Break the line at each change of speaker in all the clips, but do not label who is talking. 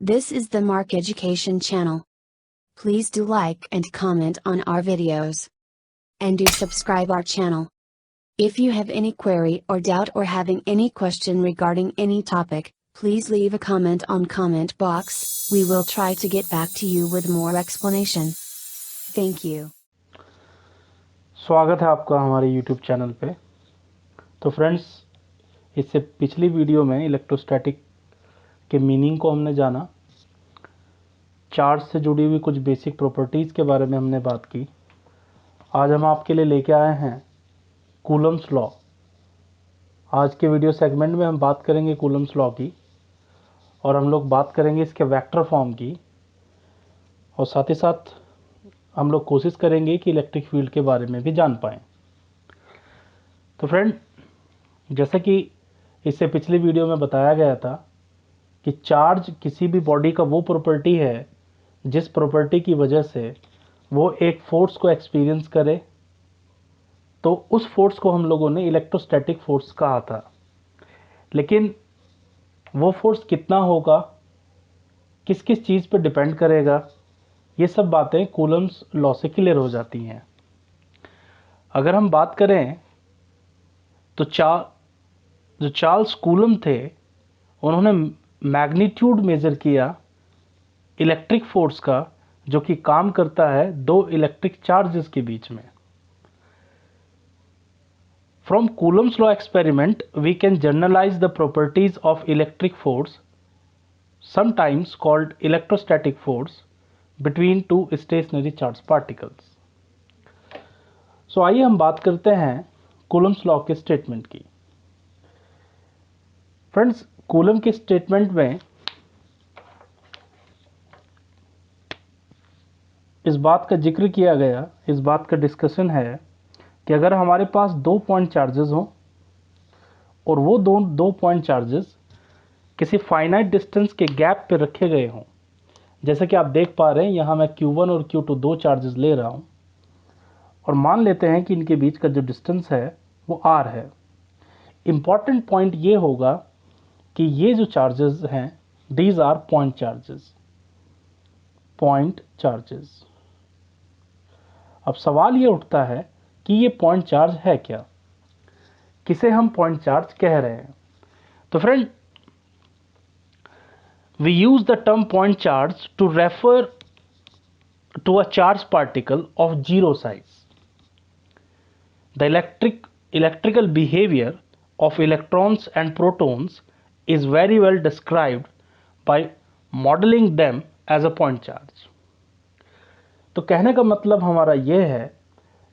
This is the Mark Education channel. Please do like and comment on our videos. And do subscribe our channel. If you have any query or doubt or having any question regarding any topic, please leave a comment on comment box. We will try to get back to you with more explanation. Thank you.
स्वागत है आपका हमारे YouTube channel पे। तो friends, इससे पिछली video में electrostatic के मीनिंग को हमने जाना, चार्ज से जुड़ी हुई कुछ बेसिक प्रॉपर्टीज़ के बारे में हमने बात की। आज हम आपके लिए लेके आए हैं कूलम्स लॉ। आज के वीडियो सेगमेंट में हम बात करेंगे कूलम्स लॉ की, और हम लोग बात करेंगे इसके वेक्टर फॉर्म की, और साथ ही साथ हम लोग कोशिश करेंगे कि इलेक्ट्रिक फील्ड के बारे में भी जान पाएँ। तो फ्रेंड, जैसे कि इससे पिछली वीडियो में बताया गया था कि चार्ज किसी भी बॉडी का वो प्रॉपर्टी है जिस प्रॉपर्टी की वजह से वो एक फोर्स को एक्सपीरियंस करे, तो उस फोर्स को हम लोगों ने इलेक्ट्रोस्टैटिक फोर्स कहा था। लेकिन वो फोर्स कितना होगा, किस किस चीज़ पर डिपेंड करेगा, ये सब बातें कूलम्स लॉ से क्लियर हो जाती हैं। अगर हम बात करें तो जो चार्ल्स कूलम थे, उन्होंने मैग्नीट्यूड मेज़र किया इलेक्ट्रिक फोर्स का, जो कि काम करता है दो इलेक्ट्रिक चार्जेस के बीच में। From Coulomb's law experiment we can generalize the properties of electric force, sometimes called electrostatic force, between two stationary charge particles. So आइए हम बात करते हैं कूलम्स लॉ के स्टेटमेंट की। फ्रेंड्स, कूलम के स्टेटमेंट में इस बात का जिक्र किया गया, इस बात का डिस्कशन है कि अगर हमारे पास दो पॉइंट चार्जेस हों और वो दो पॉइंट चार्जेस किसी फाइनाइट डिस्टेंस के गैप पे रखे गए हों, जैसे कि आप देख पा रहे हैं यहाँ मैं Q1 और Q2 दो चार्जेस ले रहा हूँ, और मान लेते हैं कि इनके बीच का जो डिस्टेंस है वो R है। इम्पॉर्टेंट पॉइंट ये होगा कि ये जो चार्जेस हैं, दीज आर पॉइंट चार्जेस। अब सवाल ये उठता है कि ये पॉइंट चार्ज है क्या, किसे हम पॉइंट चार्ज कह रहे हैं। तो friend, we use the term point charge to refer to a charge particle of zero size. द electrical behavior of electrons and protons is very well described by modeling them as a point charge. तो कहने का मतलब हमारा यह है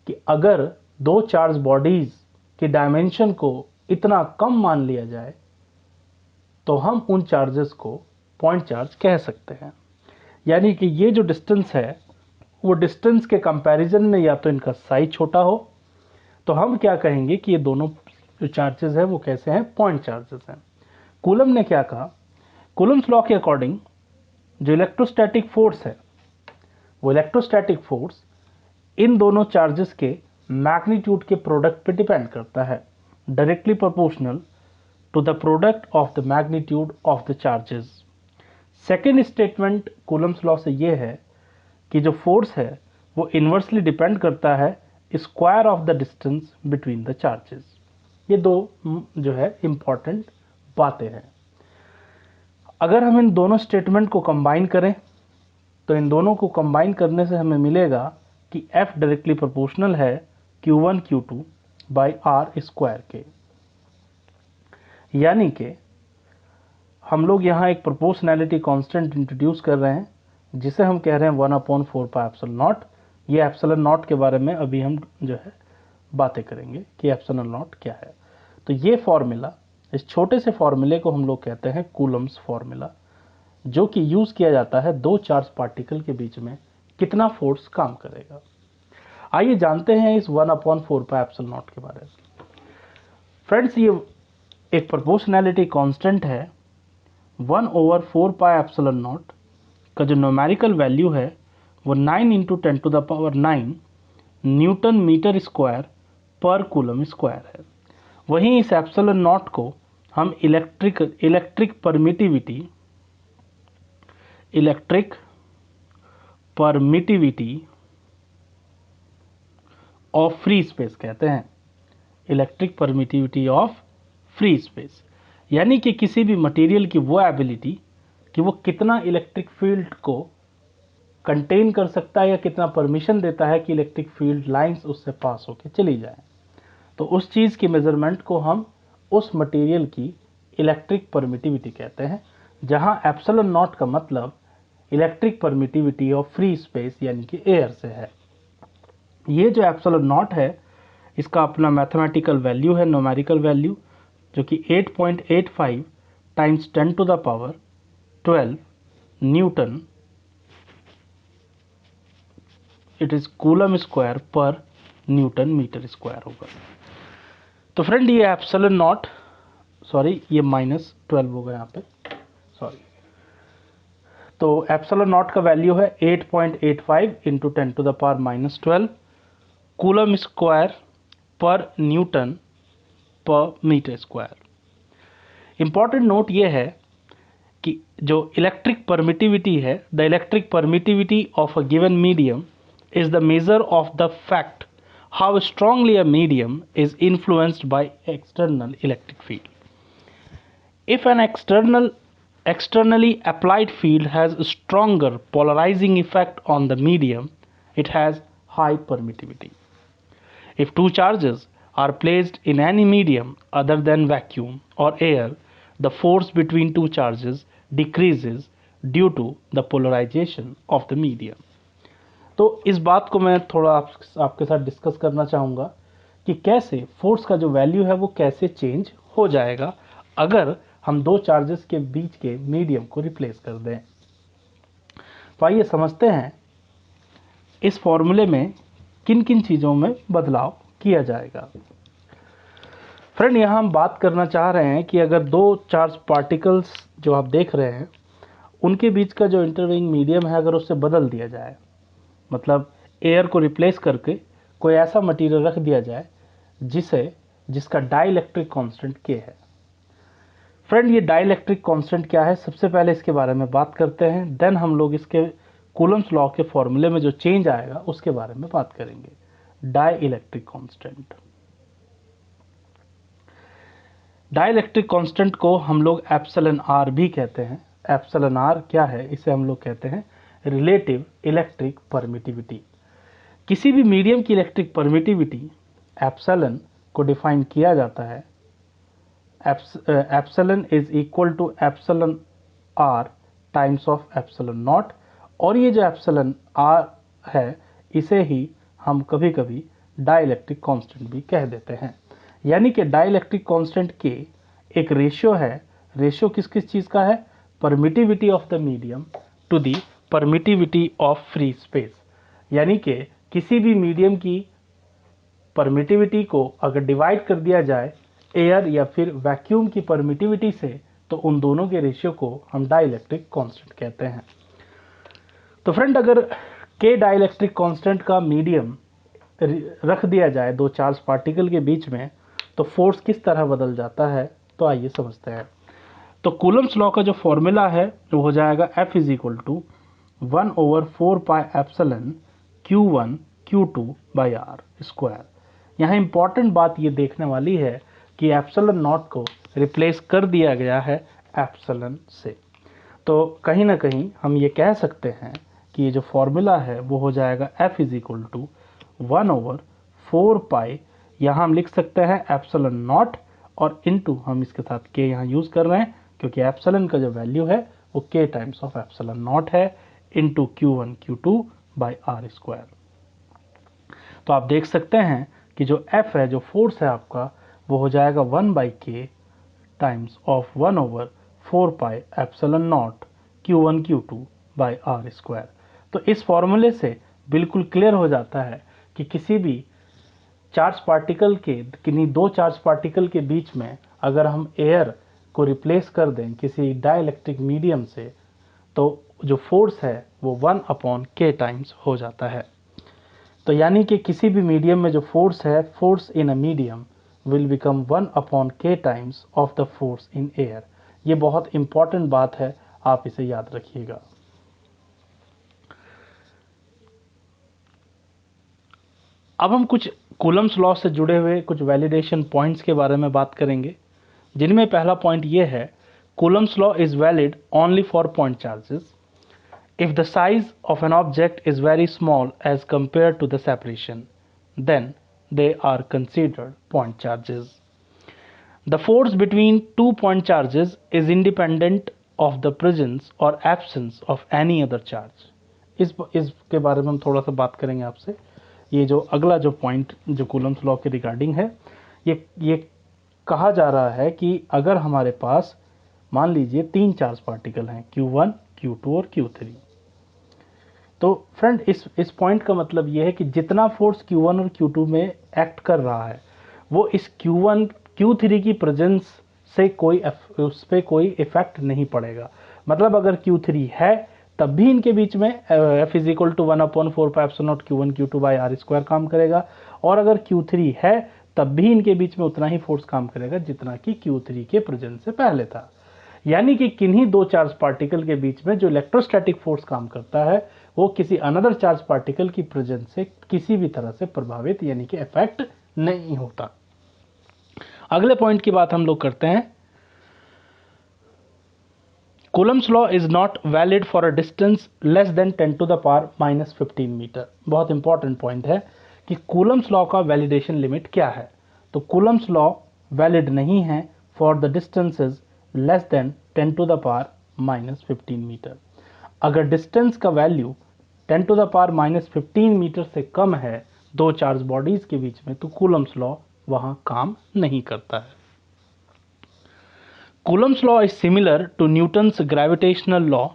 कि अगर दो चार्ज बॉडीज की डायमेंशन को इतना कम मान लिया जाए तो हम उन चार्जेस को पॉइंट चार्ज कह सकते हैं। यानी कि ये जो डिस्टेंस है वो डिस्टेंस के कंपैरिजन में या तो इनका साइज छोटा हो, तो हम क्या कहेंगे कि ये दोनों जो चार्जेस हैं वो कैसे हैं, पॉइंट चार्जेस हैं। कूलम ने क्या कहा, कूलम्स लॉ के अकॉर्डिंग जो इलेक्ट्रोस्टैटिक फोर्स है वो इलेक्ट्रोस्टैटिक फोर्स इन दोनों चार्जेस के मैग्नीट्यूड के प्रोडक्ट पे डिपेंड करता है, directly proportional to the product of the magnitude of the charges. Second statement Coulomb's law से ये है कि जो फोर्स है वो इन्वर्सली डिपेंड करता है square of the distance between the charges. ये दो जो है इंपॉर्टेंट बातें हैं। अगर हम इन दोनों स्टेटमेंट को कंबाइन करें तो इन दोनों को कंबाइन करने से हमें मिलेगा कि F डायरेक्टली प्रोपोर्शनल है Q1 Q2 by R square के। यानी कि हम लोग यहाँ एक प्रोपोर्शनैलिटी कांस्टेंट इंट्रोड्यूस कर रहे हैं जिसे हम कह रहे हैं 1/4 पाई एप्सिलॉन नॉट। ये एप्सिलॉन नॉट के बारे में अभी हम जो है बातें करेंगे कि एप्सिलॉन नॉट क्या है। तो ये फॉर्मूला, इस छोटे से फॉर्मूले को हम लोग कहते हैं कूलम्स फॉर्मूला, जो कि यूज़ किया जाता है दो चार्ज पार्टिकल के बीच में कितना फोर्स काम करेगा। आइए जानते हैं इस 1/4 पाई एप्सिलॉन नॉट के बारे में। फ्रेंड्स, ये एक प्रोपोर्शनैलिटी कांस्टेंट है। 1/4 पाई एप्सिलॉन नॉट का जो न्यूमेरिकल वैल्यू है वो 9 × 10⁹ न्यूटन मीटर स्क्वायर पर कूलम स्क्वायर है। वहीं इस एप्सिलॉन नॉट को हम electric permittivity electric permittivity of free space कहते हैं। Electric permittivity of free space यानी कि किसी भी मटेरियल की वो एबिलिटी कि वो कितना इलेक्ट्रिक फील्ड को कंटेन कर सकता है या कितना परमिशन देता है कि इलेक्ट्रिक फील्ड लाइंस उससे पास होकर चली जाए। तो उस चीज़ की मेजरमेंट को हम उस मटेरियल की इलेक्ट्रिक परमिटिविटी कहते हैं, जहां एप्सिलॉन नॉट का मतलब electric permittivity of free space यानी कि एयर से है। ये जो एप्सिलॉन नॉट है इसका अपना मैथमेटिकल वैल्यू है, न्यूमेरिकल वैल्यू, जो कि 8.85 times 10 to the power 12 newton it is coulomb square per newton metre square होगा। तो फ्रेंड ये एप्सिलॉन नॉट, सॉरी ये -12 होगा यहाँ पे, सॉरी। तो एप्सिलॉन नॉट का वैल्यू है 8.85 into 10 to the power -12 coulomb square per newton per metre square. Important note ये है कि जो इलेक्ट्रिक परमिटिविटी है, the electric permittivity of a given medium is the measure of the fact how strongly a medium is influenced by external electric field. If an externally applied field has a stronger polarizing effect on the medium, it has high permittivity. If two charges are placed in any medium other than vacuum or air, the force between two charges decreases due to the polarization of the medium. तो इस बात को मैं थोड़ा आपके साथ discuss करना चाहूँगा कि कैसे फोर्स का जो वैल्यू है वो कैसे चेंज हो जाएगा अगर हम दो चार्जेस के बीच के मीडियम को रिप्लेस कर दें। तो आइए समझते हैं इस फॉर्मूले में किन किन चीज़ों में बदलाव किया जाएगा। फ्रेंड यहाँ हम बात करना चाह रहे हैं कि अगर दो चार्ज पार्टिकल्स जो आप देख रहे हैं उनके बीच का जो इंटरवेइंग मीडियम है अगर उससे बदल दिया जाए, मतलब एयर को रिप्लेस करके कोई ऐसा मटेरियल रख दिया जाए जिसका डाइलेक्ट्रिक कांस्टेंट के है। फ्रेंड ये डाइलेक्ट्रिक कांस्टेंट क्या है, सबसे पहले इसके बारे में बात करते हैं, देन हम लोग इसके कूलम्स लॉ के फॉर्मूले में जो चेंज आएगा उसके बारे में बात करेंगे। डाइलेक्ट्रिक कांस्टेंट, डाइलेक्ट्रिक कांस्टेंट को हम लोग एप्सिलॉन आर भी कहते हैं। एप्सिलॉन आर क्या है, इसे हम लोग कहते हैं रिलेटिव इलेक्ट्रिक परमिटिविटी। किसी भी मीडियम की इलेक्ट्रिक परमिटिविटी एप्सिलॉन को डिफाइन किया जाता है, epsilon is equal to epsilon R times of epsilon naught, और ये जो एप्सिलॉन आर है इसे ही हम कभी कभी डाइलेक्ट्रिक कांस्टेंट भी कह देते हैं। यानी कि डाइलेक्ट्रिक कांस्टेंट के एक रेशियो है, रेशियो किस किस चीज़ का है, permittivity of the medium to the permittivity of free space. यानी कि किसी भी मीडियम की परमिटिविटी को अगर डिवाइड कर दिया जाए एयर या फिर वैक्यूम की परमिटिविटी से, तो उन दोनों के रेशियो को हम डाइलेक्ट्रिक कांस्टेंट कहते हैं। तो फ्रेंड अगर के डाइलेक्ट्रिक कांस्टेंट का मीडियम रख दिया जाए दो चार्ज पार्टिकल के बीच में, तो फोर्स किस तरह बदल जाता है, तो आइए समझते हैं। तो कूलम्स लॉ का जो फॉर्मूला है वो हो जाएगा F is equal to 1/4 pi epsilon Q1 Q2 by R square. यहाँ इंपॉर्टेंट बात ये देखने वाली है कि एप्सिलॉन नॉट को रिप्लेस कर दिया गया है एप्सिलॉन से। तो कहीं ना कहीं हम ये कह सकते हैं कि ये जो फॉर्मूला है वो हो जाएगा F इज इक्वल टू 1/4 पाई, यहाँ हम लिख सकते हैं एप्सिलॉन नॉट और इनटू हम इसके साथ के यहाँ यूज़ कर रहे हैं क्योंकि एप्सिलॉन का जो वैल्यू है वो के टाइम्स ऑफ एप्सिलॉन नॉट है into Q1 Q2 by R square. तो आप देख सकते हैं कि जो F है, जो फोर्स है आपका, वो हो जाएगा 1/k times of 1/4 pi epsilon naught Q1 Q2 by R square. तो इस फॉर्मूले से बिल्कुल क्लियर हो जाता है कि किसी भी चार्ज पार्टिकल के, किन्हीं दो चार्ज पार्टिकल के बीच में अगर हम एयर को रिप्लेस कर दें किसी डाइलेक्ट्रिक मीडियम से, तो जो फोर्स है वो 1/k टाइम्स हो जाता है। तो यानी कि किसी भी मीडियम में जो फोर्स है, force in a medium will become 1/k times of the force in air. ये बहुत इंपॉर्टेंट बात है, आप इसे याद रखिएगा। अब हम कुछ कूलम्स लॉ से जुड़े हुए कुछ वैलिडेशन पॉइंट्स के बारे में बात करेंगे, जिनमें पहला पॉइंट ये है, Coulomb's law is valid only for point charges if the size of an object is very small as compare to the separation, then they are considered point charges. The force between 2 point charges is independent of the presence or absence of any other charge. इसके बारे में हम थोड़ा सा बात करेंगे आपसे। ये जो अगला जो पॉइंट जो कूलम्स लॉ के रिगार्डिंग है, ये कहा जा रहा है कि अगर हमारे पास मान लीजिए 3 चार्ज पार्टिकल हैं, Q1, Q2 और Q3, तो फ्रेंड इस पॉइंट का मतलब ये है कि जितना फोर्स Q1 और Q2 में एक्ट कर रहा है वो इस Q1 Q3 की प्रेजेंस से उस पर कोई इफेक्ट नहीं पड़ेगा। मतलब अगर Q3 है तब भी इनके बीच में F = 1/4πε0 Q1 Q2/r² काम करेगा, और अगर Q3 है तब भी इनके बीच में उतना ही फोर्स काम करेगा जितना कि Q3 के प्रेजेंस से पहले था। यानी कि किन्हीं दो चार्ज पार्टिकल के बीच में जो इलेक्ट्रोस्टैटिक फोर्स काम करता है वो किसी अनदर चार्ज पार्टिकल की प्रेजेंस से किसी भी तरह से प्रभावित यानी कि इफेक्ट नहीं होता। अगले पॉइंट की बात हम लोग करते हैं, Coulomb's law is not valid for a distance less than 10⁻⁻15 metre. बहुत इंपॉर्टेंट पॉइंट है कि कूलम्स लॉ का वैलिडेशन लिमिट क्या है। तो कूलम्स लॉ वैलिड नहीं है for the distances less than 10⁻⁻15 metre. अगर डिस्टेंस का वैल्यू 10⁻⁻15 मीटर से कम है दो चार्ज बॉडीज के बीच में, तो कूलम्स लॉ वहां काम नहीं करता है। Coulomb's law is similar to Newton's gravitational law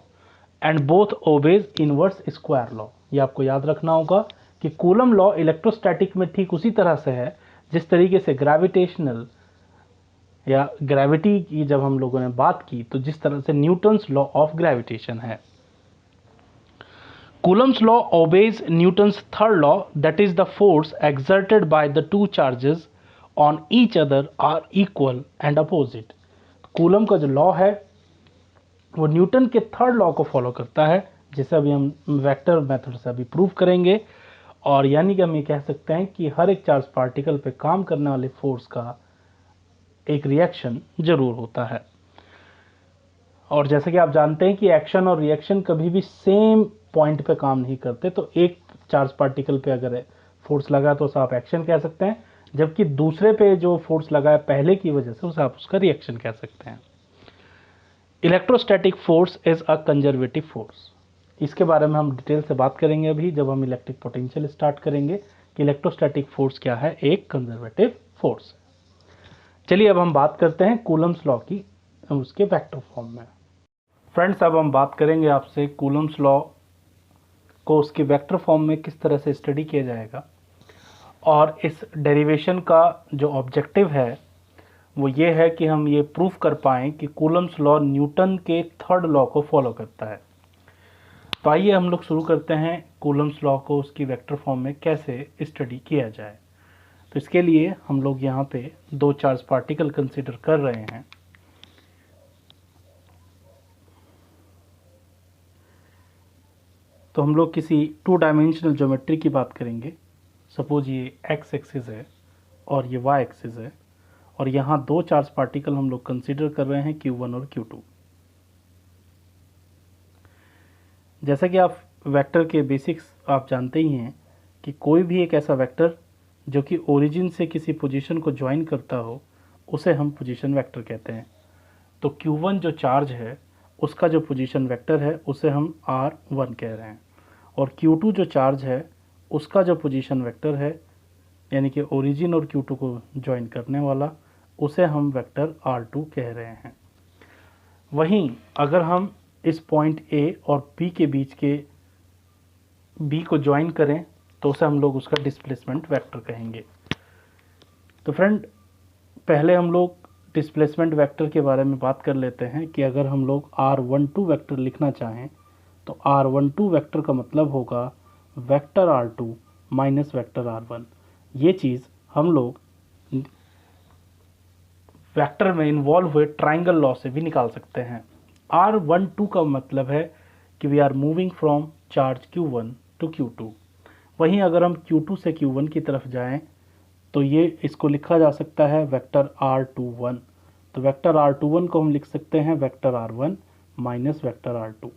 and both obeys inverse square law. ये आपको याद रखना होगा कि कूलम लॉ इलेक्ट्रोस्टैटिक में ठीक उसी तरह से है जिस तरीके से ग्रेविटेशनल या ग्रेविटी की जब हम लोगों ने बात की तो जिस तरह से न्यूटन्स लॉ ऑफ ग्रेविटेशन है। Coulomb's law obeys Newton's third law, that is the force exerted by the two charges on each other are equal and opposite. Coulomb का जो लॉ है वो न्यूटन के थर्ड लॉ को follow करता है, जिसे अभी हम वेक्टर मेथड से अभी प्रूव करेंगे। और यानी कि हम ये कह सकते हैं कि हर एक चार्ज पार्टिकल पे काम करने वाले फोर्स का एक रिएक्शन जरूर होता है। और जैसे कि आप जानते हैं कि एक्शन और रिएक्शन कभी भी सेम पॉइंट पे काम नहीं करते। तो एक चार्ज पार्टिकल पे अगर फोर्स लगा तो उसे आप एक्शन कह सकते हैं, जबकि दूसरे पे जो फोर्स लगा है पहले की वजह से उसे आप उसका रिएक्शन कह सकते हैं। Electrostatic force is a conservative force. इसके बारे में हम डिटेल से बात करेंगे अभी जब हम इलेक्ट्रिक पोटेंशियल स्टार्ट करेंगे कि इलेक्ट्रोस्टैटिक फोर्स क्या है, एक कंजर्वेटिव फोर्स है। चलिए अब हम बात करते हैं कूलम्स लॉ की उसके वेक्टर फॉर्म में। फ्रेंड्स, अब हम बात करेंगे आपसे कूलम्स लॉ को उसके वेक्टर फॉर्म में किस तरह से स्टडी किया जाएगा, और इस डेरिवेशन का जो ऑब्जेक्टिव है वो ये है कि हम ये प्रूफ कर पाएँ कि कूलम्स लॉ न्यूटन के थर्ड लॉ को फॉलो करता है। तो आइए हम लोग शुरू करते हैं कूलम्स लॉ को उसकी वेक्टर फॉर्म में कैसे स्टडी किया जाए। तो इसके लिए हम लोग यहाँ पे दो चार्ज पार्टिकल कंसीडर कर रहे हैं। तो हम लोग किसी 2 डायमेंशनल ज्योमेट्री की बात करेंगे। सपोज ये एक्स एक्सिस है और ये वाई एक्सिस है, और यहाँ दो चार्ज पार्टिकल हम लोग कंसीडर कर रहे हैं Q1 और Q2। जैसा कि आप वेक्टर के बेसिक्स आप जानते ही हैं कि कोई भी एक ऐसा वेक्टर जो कि ओरिजिन से किसी पोजीशन को ज्वाइन करता हो उसे हम पोजीशन वेक्टर कहते हैं। तो Q1 जो चार्ज है उसका जो पोजीशन वेक्टर है उसे हम R1 कह रहे हैं, और Q2 जो चार्ज है उसका जो पोजीशन वेक्टर है यानी कि ओरिजिन और Q2 को ज्वाइन करने वाला उसे हम वेक्टर R2 कह रहे हैं। वहीं अगर हम इस पॉइंट A और B के बीच के B को ज्वाइन करें तो उसे हम लोग उसका डिस्प्लेसमेंट वेक्टर कहेंगे। तो फ्रेंड, पहले हम लोग डिस्प्लेसमेंट वेक्टर के बारे में बात कर लेते हैं कि अगर हम लोग R12 वेक्टर लिखना चाहें तो R12 वेक्टर का मतलब होगा vector R2 minus vector R1। ये चीज़ हम लोग वेक्टर में इन्वॉल्व हुए ट्राइंगल लॉ से भी निकाल सकते हैं। R12 का मतलब है कि we are moving from charge Q1 to Q2। वहीं अगर हम Q2 से Q1 की तरफ जाएं तो ये इसको लिखा जा सकता है वेक्टर R21। तो वेक्टर R21 को हम लिख सकते हैं vector R1 minus vector R2।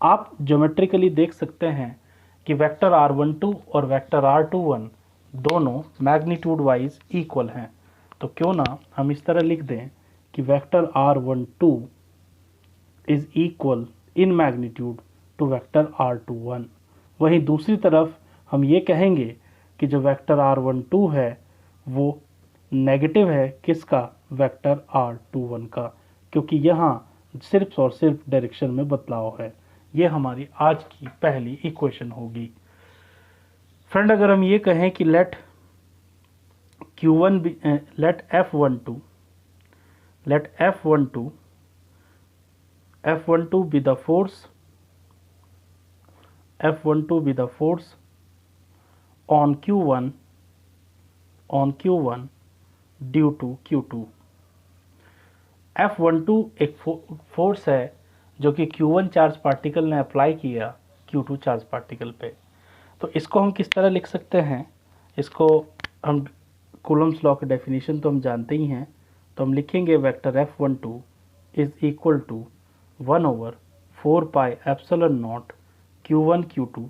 आप ज्योमेट्रिकली देख सकते हैं कि वेक्टर R12 और वेक्टर R21 दोनों मैग्नीट्यूड वाइज इक्वल हैं। तो क्यों ना हम इस तरह लिख दें कि vector R12 is equal in magnitude to vector R21। वहीं दूसरी तरफ हम ये कहेंगे कि जो वेक्टर R12 है वो नेगेटिव है किसका, वेक्टर R21 का, क्योंकि यहाँ सिर्फ और सिर्फ डायरेक्शन में बदलाव है। ये हमारी आज की पहली इक्वेशन होगी। फ्रेंड, अगर हम ये कहें कि let F12 be the force on Q1 due to Q2। F12 एक फोर्स है जो कि Q1 चार्ज पार्टिकल ने अप्लाई किया Q2 चार्ज पार्टिकल पे। तो इसको हम किस तरह लिख सकते हैं, इसको हम कूलम्स लॉ की डेफिनेशन तो हम जानते ही हैं। तो हम लिखेंगे vector F12 is equal to 1/4 pi epsilon naught Q1 Q2।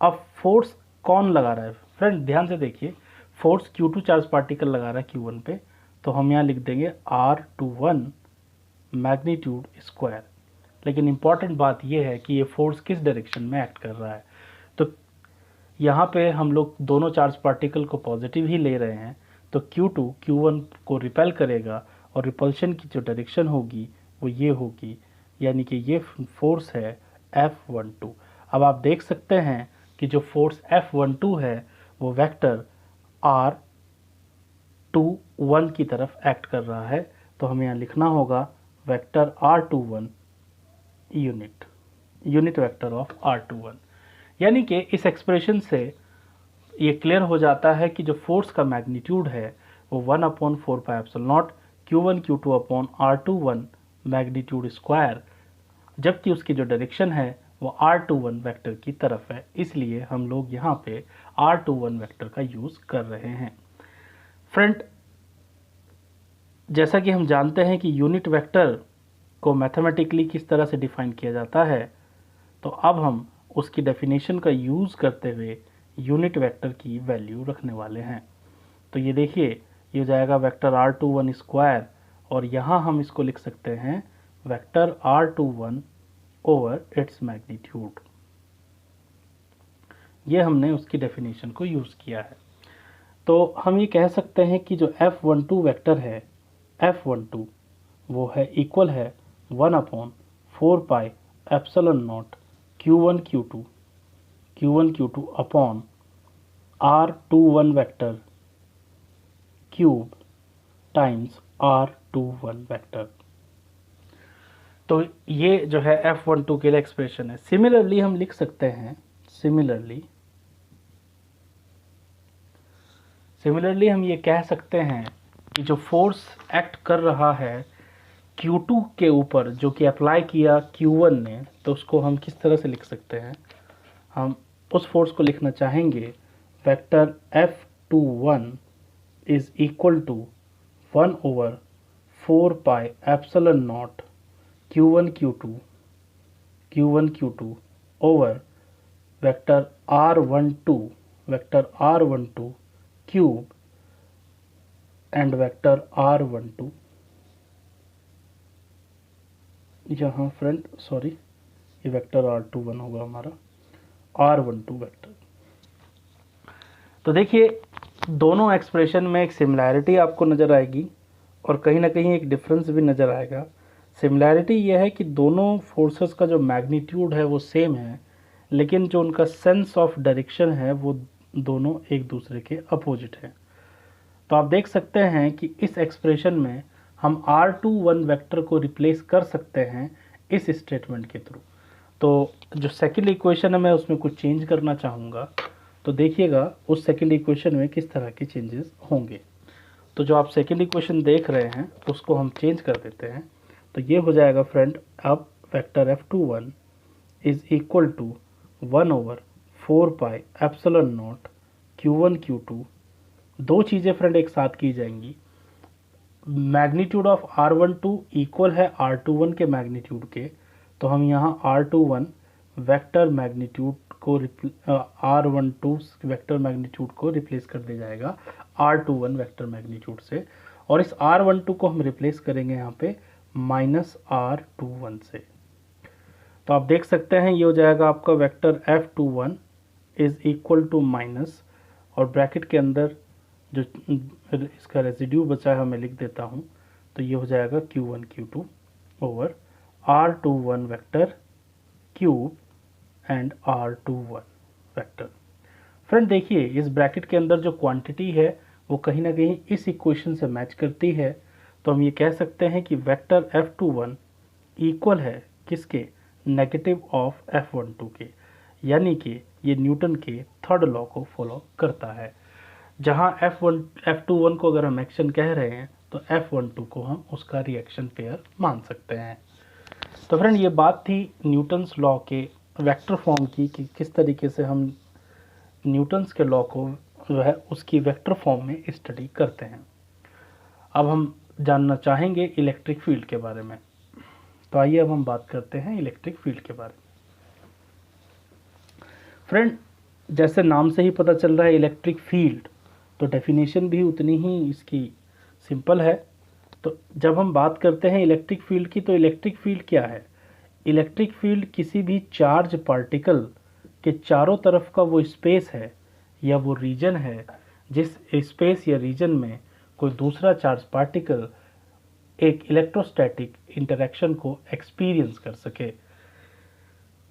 अब फोर्स कौन लगा रहा है फ्रेंड, ध्यान से देखिए, फोर्स Q2 चार्ज पार्टिकल लगा रहा है Q1 पे, तो हम यहाँ लिख देंगे R21 मैग्नीट्यूड स्क्वायर। लेकिन इंपॉर्टेंट बात यह है कि ये फोर्स किस डायरेक्शन में एक्ट कर रहा है। तो यहाँ पे हम लोग दोनों चार्ज पार्टिकल को पॉजिटिव ही ले रहे हैं, तो Q2 Q1 को रिपेल करेगा और रिपल्शन की जो डायरेक्शन होगी वो ये होगी, यानी कि ये फोर्स है F12। अब आप देख सकते हैं कि जो फोर्स F12 है वो वेक्टर R21 की तरफ एक्ट कर रहा है। तो हमें यहाँ लिखना होगा vector R21 unit vector of R21। यानी कि इस एक्सप्रेशन से ये क्लियर हो जाता है कि जो फोर्स का मैग्नीट्यूड है वो 1/4 pi epsilon naught Q1 Q2 upon R21 magnitude square, जबकि उसकी जो डायरेक्शन है वो R21 वेक्टर की तरफ है। इसलिए हम लोग यहाँ पे R21 वेक्टर का यूज़ कर रहे हैं। फ्रेंड, जैसा कि हम जानते हैं कि यूनिट वेक्टर को मैथमेटिकली किस तरह से डिफाइन किया जाता है, तो अब हम उसकी डेफिनेशन का यूज़ करते हुए यूनिट वेक्टर की वैल्यू रखने वाले हैं। तो ये देखिए, ये हो जाएगा वेक्टर R21 स्क्वायर, और यहाँ हम इसको लिख सकते हैं vector R21 over its magnitude. ये हमने उसकी डेफिनेशन को यूज़ किया है। तो हम ये कह सकते हैं कि जो F12 वेक्टर है, F12 वो है इक्वल है 1/4 pi epsilon naught Q1 Q2 upon R21 vector cube times R21 vector. तो ये जो है F12 के लिए एक्सप्रेशन है। सिमिलरली हम लिख सकते हैं, सिमिलरली हम ये कह सकते हैं कि जो फोर्स एक्ट कर रहा है Q2 के ऊपर, जो कि अप्लाई किया Q1 ने, तो उसको हम किस तरह से लिख सकते हैं, हम उस फोर्स को लिखना चाहेंगे vector F21 is equal to 1/4 pi epsilon naught Q1 Q2 over vector R12 cube and vector R12, यहाँ फ्रेंड सॉरी, ये वेक्टर R21 होगा हमारा, R12 वेक्टर। तो देखिए, दोनों एक्सप्रेशन में एक सिमिलैरिटी आपको नज़र आएगी और कहीं ना कहीं एक डिफरेंस भी नज़र आएगा। सिमिलैरिटी यह है कि दोनों फोर्सेस का जो मैग्नीट्यूड है वो सेम है, लेकिन जो उनका सेंस ऑफ डायरेक्शन है वो दोनों एक दूसरे के अपोजिट है। तो आप देख सकते हैं कि इस एक्सप्रेशन में हम R21 वेक्टर को रिप्लेस कर सकते हैं इस स्टेटमेंट के थ्रू। तो जो सेकंड इक्वेशन है मैं उसमें कुछ चेंज करना चाहूँगा, तो देखिएगा उस सेकंड इक्वेशन में किस तरह के चेंजेस होंगे। तो जो आप सेकंड इक्वेशन देख रहे हैं उसको हम चेंज कर देते हैं। तो ये हो जाएगा फ्रेंड, अब vector F21 is equal to 1/4 4 pi epsilon naught Q1 Q2। दो चीज़ें फ्रेंड एक साथ की जाएंगी। मैग्नीट्यूड ऑफ R12 इक्वल है R21 के मैग्नीट्यूड के, तो हम यहाँ R21 वेक्टर मैग्नीट्यूड को R12 वेक्टर मैग्नीट्यूड को रिप्लेस कर दिया जाएगा R21 वेक्टर मैग्नीट्यूड से, और इस R12 को हम रिप्लेस करेंगे यहाँ पे -R21 से। तो आप देख सकते हैं ये हो जाएगा आपका vector F21 is equal to minus, और ब्रैकेट के अंदर जो इसका रेजिड्यू बचा है मैं लिख देता हूँ, तो ये हो जाएगा Q1 Q2 over R21 vector cube and R21 vector. Friend देखिए इस ब्रैकेट के अंदर जो क्वांटिटी है वो कहीं ना कहीं इस इक्वेशन से मैच करती है, तो हम ये कह सकते हैं कि वेक्टर F21 इक्वल है किसके, नेगेटिव ऑफ F12 के, यानी कि ये न्यूटन के थर्ड लॉ को फॉलो करता है। जहाँ F21 को अगर हम एक्शन कह रहे हैं तो F12 को हम उसका रिएक्शन पेयर मान सकते हैं। तो फ्रेंड ये बात थी न्यूटन्स लॉ के वेक्टर फॉर्म की कि किस तरीके से हम न्यूटन्स के लॉ को जो है उसकी वेक्टर फॉर्म में स्टडी करते हैं। अब हम जानना चाहेंगे इलेक्ट्रिक फील्ड के बारे में, तो आइए अब हम बात करते हैं इलेक्ट्रिक फील्ड के बारे में। फ्रेंड जैसे नाम से ही पता चल रहा है इलेक्ट्रिक फील्ड, तो डेफिनेशन भी उतनी ही इसकी सिंपल है। तो जब हम बात करते हैं इलेक्ट्रिक फील्ड की, तो इलेक्ट्रिक फील्ड क्या है? इलेक्ट्रिक फील्ड किसी भी चार्ज पार्टिकल के चारों तरफ का वो स्पेस है या वो रीजन है जिस स्पेस या रीजन में कोई दूसरा चार्ज पार्टिकल एक इलेक्ट्रोस्टैटिक इंटरेक्शन को एक्सपीरियंस कर सके।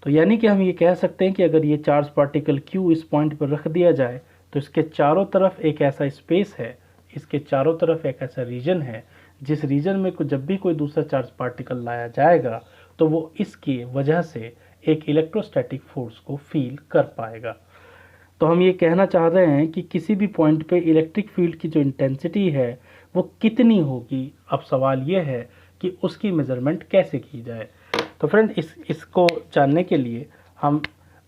तो यानी कि हम ये कह सकते हैं कि अगर ये चार्ज पार्टिकल Q इस पॉइंट पर रख दिया जाए तो इसके चारों तरफ एक ऐसा स्पेस है, इसके चारों तरफ एक ऐसा रीजन है जिस रीजन में जब भी कोई दूसरा चार्ज पार्टिकल लाया जाएगा तो वो इसकी वजह से एक इलेक्ट्रोस्टैटिक फोर्स को फील कर पाएगा। तो हम ये कहना चाह रहे हैं कि किसी भी पॉइंट पे इलेक्ट्रिक फील्ड की जो इंटेंसिटी है वो कितनी होगी। अब सवाल ये है कि उसकी मेजरमेंट कैसे की जाए। तो फ्रेंड इसको जानने के लिए हम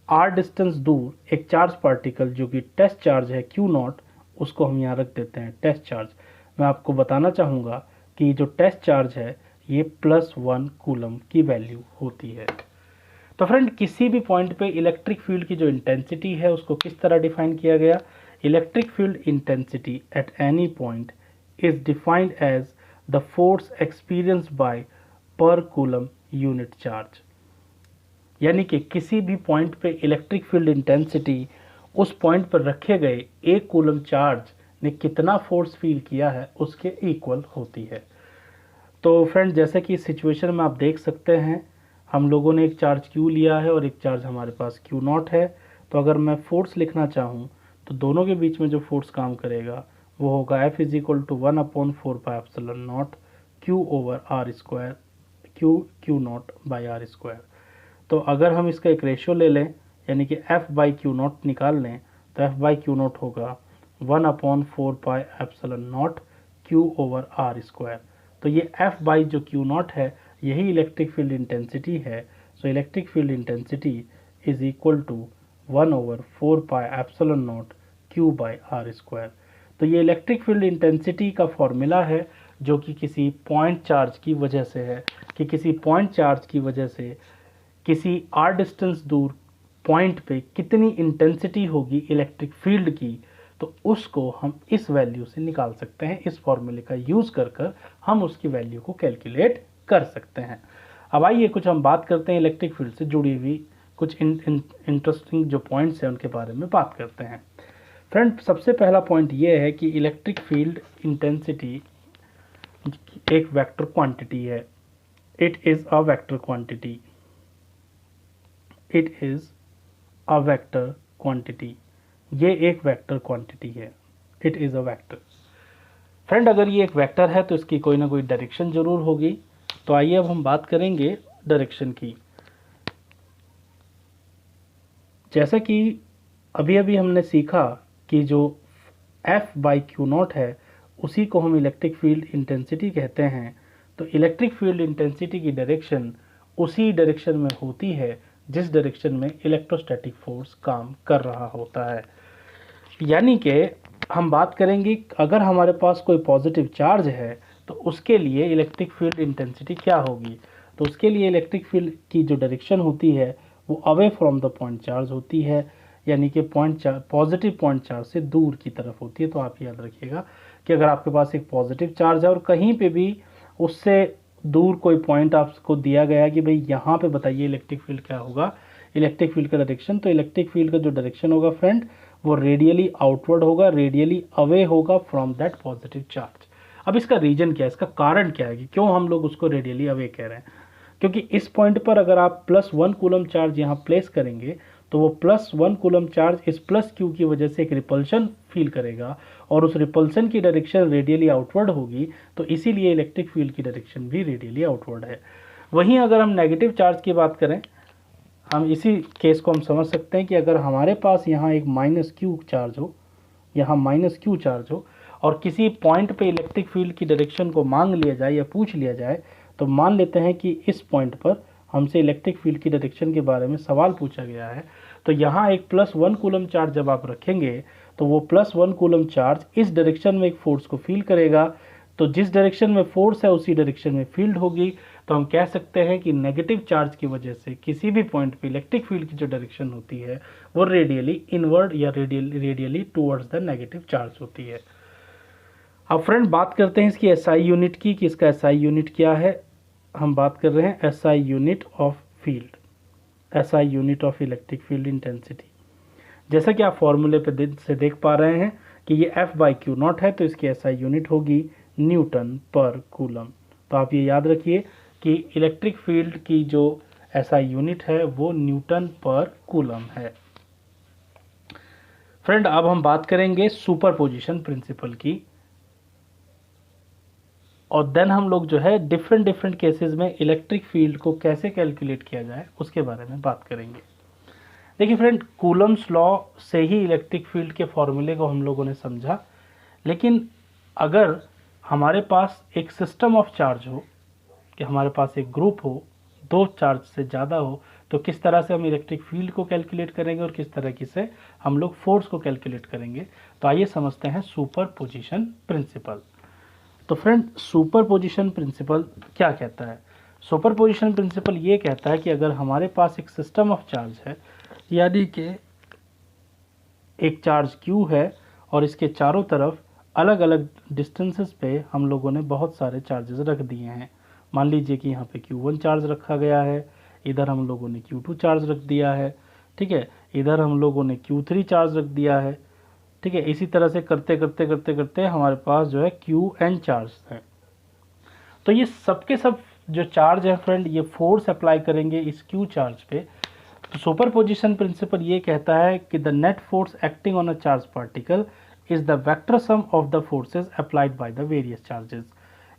r डिस्टेंस दूर एक चार्ज पार्टिकल जो कि टेस्ट चार्ज है Q0, उसको हम यहाँ रख देते हैं टेस्ट चार्ज। मैं आपको बताना चाहूँगा कि जो टेस्ट चार्ज है ये +1 कूलम की वैल्यू होती है। तो फ्रेंड किसी भी पॉइंट पे इलेक्ट्रिक फील्ड की जो इंटेंसिटी है उसको किस तरह डिफाइन किया गया? Electric field intensity at any point is defined as the force experienced by per coulomb unit charge. यानी कि किसी भी पॉइंट पे इलेक्ट्रिक फील्ड इंटेंसिटी उस पॉइंट पर रखे गए एक कूलम चार्ज ने कितना फोर्स फील किया है उसके इक्वल होती है। तो फ्रेंड जैसे कि इस सिचुएशन में आप देख सकते हैं हम लोगों ने एक चार्ज Q लिया है और एक चार्ज हमारे पास Q0 है। तो अगर मैं फोर्स लिखना चाहूँ तो दोनों के बीच में जो फोर्स काम करेगा वो होगा F = 1/4 pi epsilon naught Q/r², Q0/r²। तो अगर हम इसका एक रेशियो ले लें यानी कि F/Q0 निकाल लें तो F/Q0 होगा 1/4 पाई एप्सिलॉन नॉट Q/r²। तो ये F जो Q0 है यही इलेक्ट्रिक फील्ड इंटेंसिटी है। So electric field intensity is equal to 1/4 pi epsilon naught Q/r²। तो ये इलेक्ट्रिक फील्ड इंटेंसिटी का फॉर्मूला है जो कि किसी पॉइंट चार्ज की वजह से है कि किसी पॉइंट चार्ज की वजह से किसी r डिस्टेंस दूर पॉइंट पे कितनी इंटेंसिटी होगी इलेक्ट्रिक फील्ड की, तो उसको हम इस वैल्यू से निकाल सकते हैं। इस फॉर्मूले का यूज़ कर हम उसकी वैल्यू को कैलकुलेट कर सकते हैं। अब आइए कुछ हम बात करते हैं इलेक्ट्रिक फील्ड से जुड़ी हुई कुछ इंटरेस्टिंग जो पॉइंट्स हैं उनके बारे में बात करते हैं। फ्रेंड सबसे पहला पॉइंट ये है कि इलेक्ट्रिक फील्ड इंटेंसिटी एक वेक्टर क्वांटिटी है। It is a vector quantity. It is a vector quantity. ये एक वेक्टर क्वांटिटी है। It is a vector. Friend अगर ये एक वेक्टर है तो इसकी कोई ना कोई डायरेक्शन जरूर होगी। तो आइए अब हम बात करेंगे डायरेक्शन की। जैसा कि अभी अभी हमने सीखा कि जो F/Q0 है उसी को हम इलेक्ट्रिक फील्ड इंटेंसिटी कहते हैं। तो इलेक्ट्रिक फील्ड इंटेंसिटी की डायरेक्शन उसी डायरेक्शन में होती है जिस डायरेक्शन में इलेक्ट्रोस्टैटिक फोर्स काम कर रहा होता है। यानी कि हम बात करेंगे अगर हमारे पास कोई पॉजिटिव चार्ज है तो उसके लिए इलेक्ट्रिक फील्ड इंटेंसिटी क्या होगी। तो उसके लिए इलेक्ट्रिक फील्ड की जो डायरेक्शन होती है वो away from the point charge होती है, यानी कि पॉजिटिव पॉइंट चार्ज से दूर की तरफ होती है। तो आप याद रखिएगा कि अगर आपके पास एक पॉजिटिव चार्ज है और कहीं पे भी उससे दूर कोई पॉइंट आपको दिया गया है कि भाई यहाँ पे बताइए इलेक्ट्रिक फील्ड क्या होगा, इलेक्ट्रिक फील्ड का डायरेक्शन, तो इलेक्ट्रिक फील्ड का जो डायरेक्शन होगा फ्रेंड वो रेडियली आउटवर्ड होगा, रेडियली अवे होगा फ्रॉम दैट पॉजिटिव चार्ज। अब इसका रीजन क्या है, इसका कारण क्या है कि क्यों हम लोग उसको रेडियली अवे कह रहे हैं। क्योंकि इस पॉइंट पर अगर आप +1 कूलम चार्ज यहाँ प्लेस करेंगे तो वो +1 कूलम चार्ज इस +q की वजह से एक रिपल्शन फील करेगा और उस रिपल्शन की डायरेक्शन रेडियली आउटवर्ड होगी, तो इसीलिए इलेक्ट्रिक फील्ड की डायरेक्शन भी रेडियली आउटवर्ड है। वहीं अगर हम नेगेटिव चार्ज की बात करें, हम इसी केस को हम समझ सकते हैं कि अगर हमारे पास यहाँ एक -q चार्ज हो, यहाँ -q चार्ज हो और किसी पॉइंट पे इलेक्ट्रिक फील्ड की डायरेक्शन को मांग लिया जाए या पूछ लिया जाए, तो मान लेते हैं कि इस पॉइंट पर हमसे इलेक्ट्रिक फील्ड की डायरेक्शन के बारे में सवाल पूछा गया है, तो यहाँ एक +1 कूलम चार्ज जब आप रखेंगे तो वो +1 कूलम चार्ज इस डायरेक्शन में एक फोर्स को फील करेगा, तो जिस डायरेक्शन में फोर्स है उसी डायरेक्शन में फील्ड होगी। तो हम कह सकते हैं कि नेगेटिव चार्ज की वजह से किसी भी पॉइंट पे इलेक्ट्रिक फील्ड की जो डायरेक्शन होती है वो रेडियली इनवर्ड या radially towards the negative charge होती है। अब फ्रेंड बात करते हैं इसकी SI यूनिट की कि इसका SI यूनिट क्या है। हम बात कर रहे हैं SI unit of field, SI unit of electric field intensity. जैसा कि आप फॉर्मूले पे से देख पा रहे हैं कि ये F/Q0 है, तो इसकी SI यूनिट होगी न्यूटन पर कूलम। तो आप ये याद रखिए कि इलेक्ट्रिक फील्ड की जो SI यूनिट है वो न्यूटन पर कूलम है। फ्रेंड अब हम बात करेंगे सुपरपोजिशन प्रिंसिपल की, और देन हम लोग जो है डिफरेंट केसेस में इलेक्ट्रिक फील्ड को कैसे कैलकुलेट किया जाए उसके बारे में बात करेंगे। देखिए फ्रेंड, कूलम्स लॉ से ही इलेक्ट्रिक फील्ड के फॉर्मूले को हम लोगों ने समझा, लेकिन अगर हमारे पास एक सिस्टम ऑफ चार्ज हो, कि हमारे पास एक ग्रुप हो, दो चार्ज से ज़्यादा हो, तो किस तरह से हम इलेक्ट्रिक फील्ड को कैलकुलेट करेंगे और किस तरह से हम लोग फोर्स को कैलकुलेट करेंगे। तो आइए समझते हैं सुपरपोजिशन प्रिंसिपल। तो फ्रेंड, सुपरपोजिशन प्रिंसिपल क्या कहता है? सुपरपोजिशन प्रिंसिपल ये कहता है कि अगर हमारे पास एक सिस्टम ऑफ चार्ज है, यानी कि एक चार्ज Q है और इसके चारों तरफ अलग अलग डिस्टेंसेस पे हम लोगों ने बहुत सारे चार्जेस रख दिए हैं। मान लीजिए कि यहाँ पे Q1 चार्ज रखा गया है, इधर हम लोगों ने Q2 चार्ज रख दिया है, ठीक है, इधर हम लोगों ने Q3 चार्ज रख दिया है, ठीक है। इसी तरह से करते करते करते करते हमारे पास जो है Qn चार्ज है। तो ये सबके सब जो चार्ज है फ्रेंड, ये फोर्स अप्लाई करेंगे इस Q चार्ज पे। तो सुपरपोजिशन प्रिंसिपल ये कहता है कि the net force acting on a charge particle is the vector sum of the forces applied by the various charges.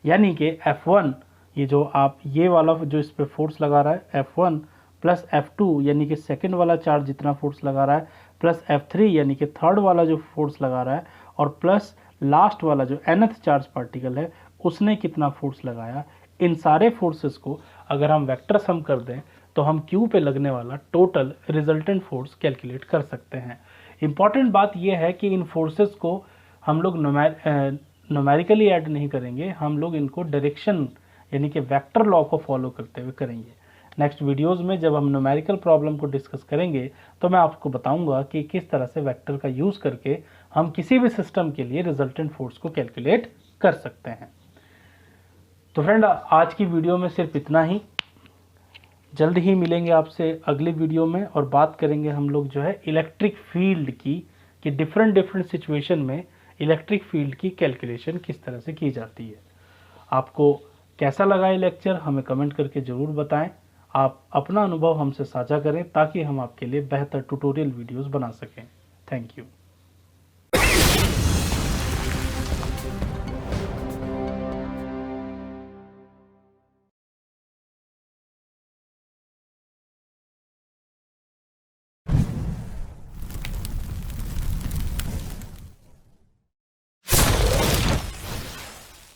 यानी कि F1, ये जो आप ये वाला जो इस पे फोर्स लगा रहा है F1 प्लस F2 यानी कि सेकंड वाला चार्ज जितना फोर्स लगा रहा है, प्लस F3 यानी कि थर्ड वाला जो फोर्स लगा रहा है, और प्लस लास्ट वाला जो nth चार्ज पार्टिकल है उसने कितना फोर्स लगाया, इन सारे फोर्सेस को अगर हम वेक्टर सम कर दें तो हम Q पे लगने वाला टोटल रिजल्टेंट फोर्स कैलकुलेट कर सकते हैं। इम्पॉर्टेंट बात यह है कि इन फोर्सेस को हम लोग न्यूमेरिकली ऐड नहीं करेंगे, हम लोग इनको डायरेक्शन यानी कि वेक्टर लॉ को फॉलो करते हुए करेंगे। नेक्स्ट वीडियोस में जब हम न्यूमेरिकल प्रॉब्लम को डिस्कस करेंगे तो मैं आपको बताऊंगा कि किस तरह से वेक्टर का यूज़ करके हम किसी भी सिस्टम के लिए रिजल्टेंट फोर्स को कैलकुलेट कर सकते हैं। तो फ्रेंड, आज की वीडियो में सिर्फ इतना ही। जल्द ही मिलेंगे आपसे अगली वीडियो में और बात करेंगे हम लोग जो है इलेक्ट्रिक फील्ड की, कि डिफरेंट सिचुएशन में इलेक्ट्रिक फील्ड की कैलकुलेशन किस तरह से की जाती है। आपको कैसा लगा ये लेक्चर हमें कमेंट करके ज़रूर बताएं। आप अपना अनुभव हमसे साझा करें ताकि हम आपके लिए बेहतर ट्यूटोरियल वीडियोस बना सकें। Thank you.